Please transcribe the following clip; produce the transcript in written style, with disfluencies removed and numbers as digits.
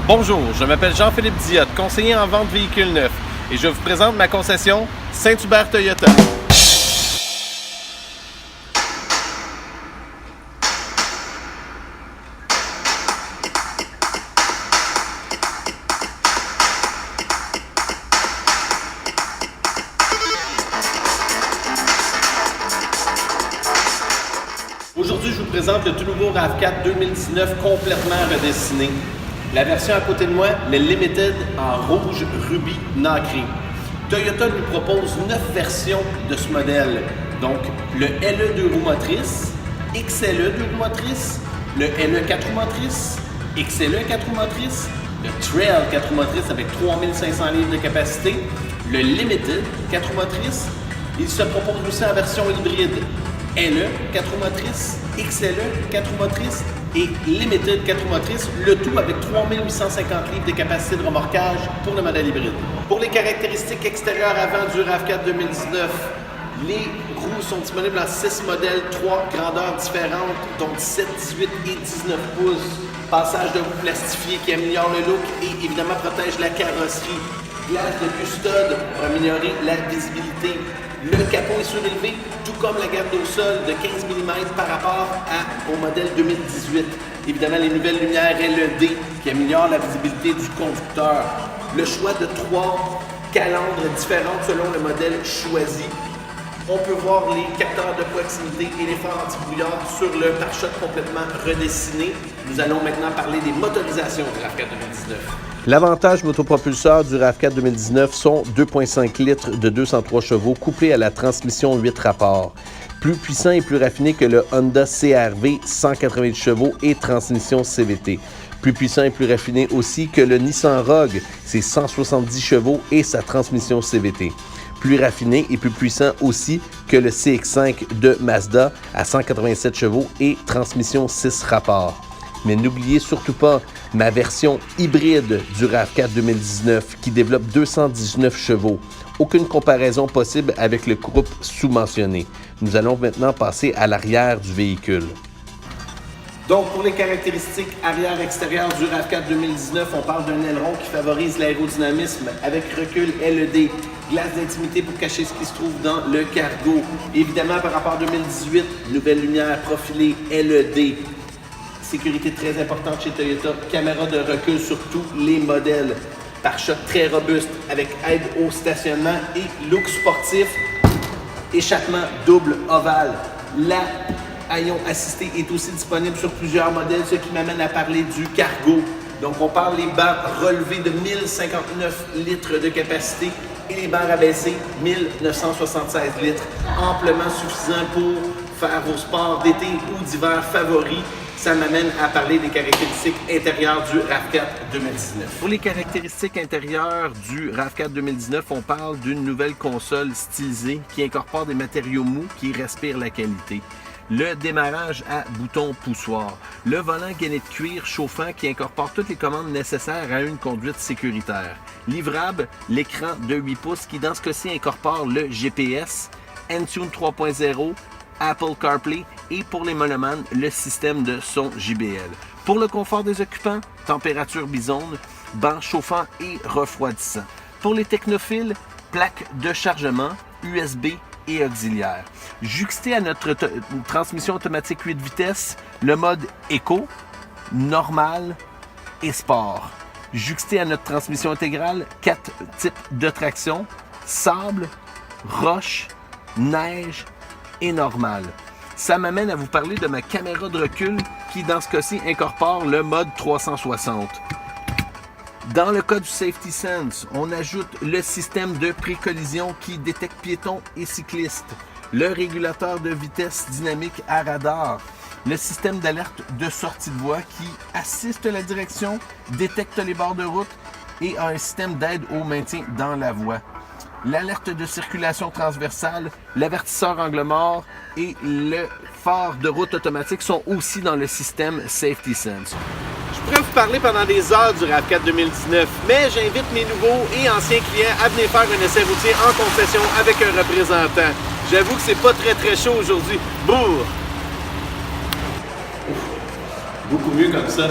Bonjour, je m'appelle Jean-Philippe Diotte, conseiller en vente véhicules neufs, et je vous présente ma concession Saint-Hubert Toyota. Aujourd'hui, je vous présente le tout nouveau RAV4 2019 complètement redessiné. La version à côté de moi, le Limited en rouge rubis nacré. Toyota nous propose 9 versions de ce modèle. Donc, le LE 2 roues motrices, XLE 2 roues motrices, le LE 4 roues motrices, XLE 4 roues motrices, le Trail 4 roues motrices avec 3500 livres de capacité, le Limited 4 roues motrices. Il se propose aussi en version hybride. LE 4 roues motrices, XLE 4 roues motrices et Limited 4 roues motrices, le tout avec 3850 livres de capacité de remorquage pour le modèle hybride. Pour les caractéristiques extérieures avant du RAV4 2019, les roues sont disponibles en 6 modèles, 3 grandeurs différentes, donc 17, 18 et 19 pouces. Passage de roues plastifiées qui améliore le look et évidemment protège la carrosserie. Glace de custode pour améliorer la visibilité. Le capot est surélevé, tout comme la garde au sol de 15 mm par rapport au modèle 2018. Évidemment, les nouvelles lumières LED qui améliorent la visibilité du conducteur. Le choix de 3 calandres différentes selon le modèle choisi. On peut voir les capteurs de proximité et les phares anti-brouillard sur le pare-choc complètement redessiné. Nous allons maintenant parler des motorisations du RAV4 2019. L'avantage motopropulseur du RAV4 2019 sont 2,5 litres de 203 chevaux couplés à la transmission 8 rapports. Plus puissant et plus raffiné que le Honda CR-V 180 chevaux et transmission CVT. Plus puissant et plus raffiné aussi que le Nissan Rogue, ses 170 chevaux et sa transmission CVT. Plus raffiné et plus puissant aussi que le CX-5 de Mazda à 187 chevaux et transmission 6 rapports. Mais n'oubliez surtout pas ma version hybride du RAV4 2019 qui développe 219 chevaux. Aucune comparaison possible avec le groupe sous-mentionné. Nous allons maintenant passer à l'arrière du véhicule. Donc, pour les caractéristiques arrière-extérieures du RAV4 2019, on parle d'un aileron qui favorise l'aérodynamisme avec recul LED, glace d'intimité pour cacher ce qui se trouve dans le cargo. Évidemment, par rapport à 2018, nouvelle lumière profilée LED. Sécurité très importante chez Toyota, caméra de recul sur tous les modèles, pare-choc très robuste avec aide au stationnement et look sportif, échappement double ovale. La haillon assisté est aussi disponible sur plusieurs modèles, ce qui m'amène à parler du cargo. Donc on parle les barres relevées de 1059 litres de capacité et les barres abaissées 1976 litres, amplement suffisant pour faire vos sports d'été ou d'hiver favoris. Ça m'amène à parler des caractéristiques intérieures du RAV4 2019. Pour les caractéristiques intérieures du RAV4 2019, on parle d'une nouvelle console stylisée qui incorpore des matériaux mous qui respirent la qualité. Le démarrage à bouton poussoir. Le volant gainé de cuir chauffant qui incorpore toutes les commandes nécessaires à une conduite sécuritaire. Livrable, l'écran de 8 pouces qui dans ce cas-ci incorpore le GPS, Entune 3.0, Apple CarPlay et pour les monomanes, le système de son JBL. Pour le confort des occupants, température bisonne, banc chauffant et refroidissant. Pour les technophiles, plaque de chargement, USB et auxiliaire. Juxté à notre transmission automatique 8 vitesses, le mode Eco, Normal et Sport. Juxté à notre transmission intégrale, 4 types de traction, sable, roche, neige et normal. Ça m'amène à vous parler de ma caméra de recul qui, dans ce cas-ci, incorpore le mode 360. Dans le cas du Safety Sense, on ajoute le système de pré-collision qui détecte piétons et cyclistes, le régulateur de vitesse dynamique à radar, le système d'alerte de sortie de voie qui assiste la direction, détecte les bords de route et a un système d'aide au maintien dans la voie. L'alerte de circulation transversale, l'avertisseur angle mort et le phare de route automatique sont aussi dans le système Safety Sense. Je pourrais vous parler pendant des heures du RAV4 2019, mais j'invite mes nouveaux et anciens clients à venir faire un essai routier en concession avec un représentant. J'avoue que c'est pas très chaud aujourd'hui. Bourr! Beaucoup mieux comme ça.